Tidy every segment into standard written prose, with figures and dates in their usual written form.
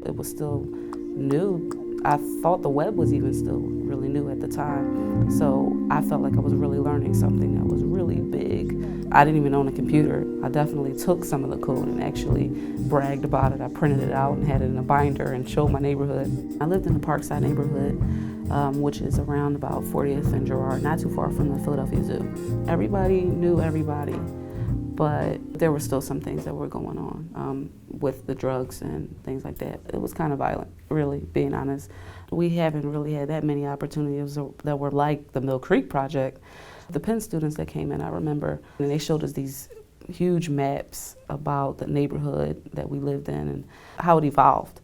It was still new. I thought the web was even still really new at the time. So I felt like I was really learning something that was really big. I didn't even own a computer. I definitely took some of the code and actually bragged about it. I printed it out and had it in a binder and showed my neighborhood. I lived in the Parkside neighborhood, which is around about 40th and Girard, not too far from the Philadelphia Zoo. Everybody knew everybody, but there were still some things that were going on with the drugs and things like that. It was kind of violent, really, being honest. We haven't really had that many opportunities that were like the Mill Creek Project. The Penn students that came in, I remember, and they showed us these huge maps about the neighborhood that we lived in and how it evolved.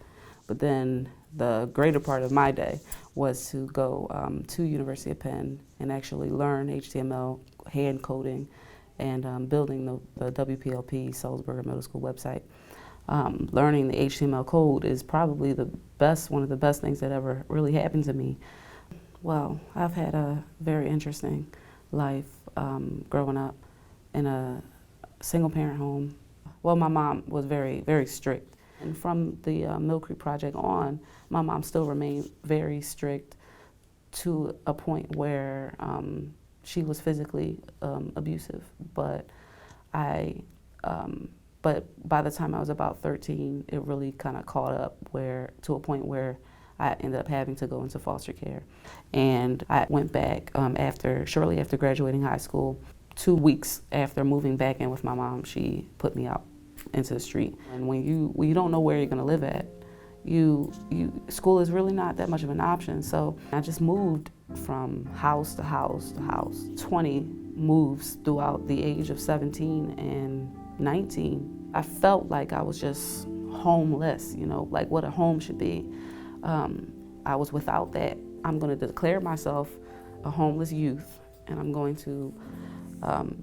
But then the greater part of my day was to go to University of Penn and actually learn HTML, hand coding, and building the WPLP Salisbury Middle School website. Learning the HTML code is probably one of the best things that ever really happened to me. Well, I've had a very interesting life growing up in a single parent home. Well, my mom was very, very strict. And from the Mill Creek Project on, my mom still remained very strict to a point where she was physically abusive. But by the time I was about 13, it really kind of caught up to a point where I ended up having to go into foster care. And I went back shortly after graduating high school. 2 weeks after moving back in with my mom, she put me out into the street. And when you don't know where you're gonna live at, school is really not that much of an option. So I just moved from house to house to house, 20 moves throughout the age of 17 and 19. I felt like I was just homeless, like what a home should be. I was without that. I'm going to declare myself a homeless youth, and I'm going to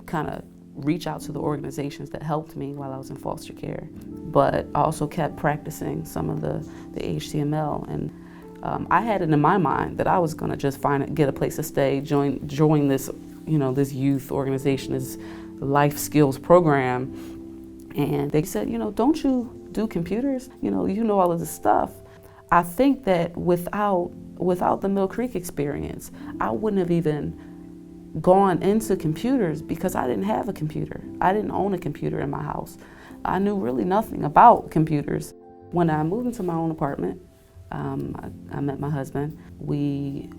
kind of reach out to the organizations that helped me while I was in foster care. But I also kept practicing some of the HTML, and I had it in my mind that I was going to just get a place to stay, join this, this youth organization, this life skills program. And they said, don't you do computers? You know all of this stuff. I think that without the Mill Creek experience, I wouldn't have even gone into computers because I didn't have a computer. I didn't own a computer in my house. I knew really nothing about computers. When I moved into my own apartment, I met my husband. We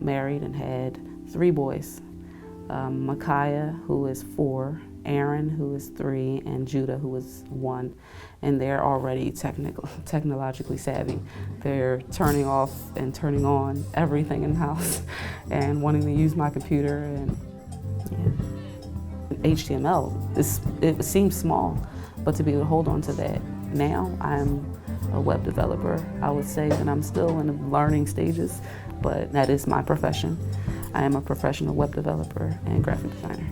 married and had 3 boys. Micaiah, who is 4, Aaron, who is 3, and Judah, who is 1. And they're already technologically savvy. They're turning off and turning on everything in the house and wanting to use my computer. And yeah. HTML, it seems small, but to be able to hold on to that. Now I'm a web developer. I would say that I'm still in the learning stages, but that is my profession. I am a professional web developer and graphic designer.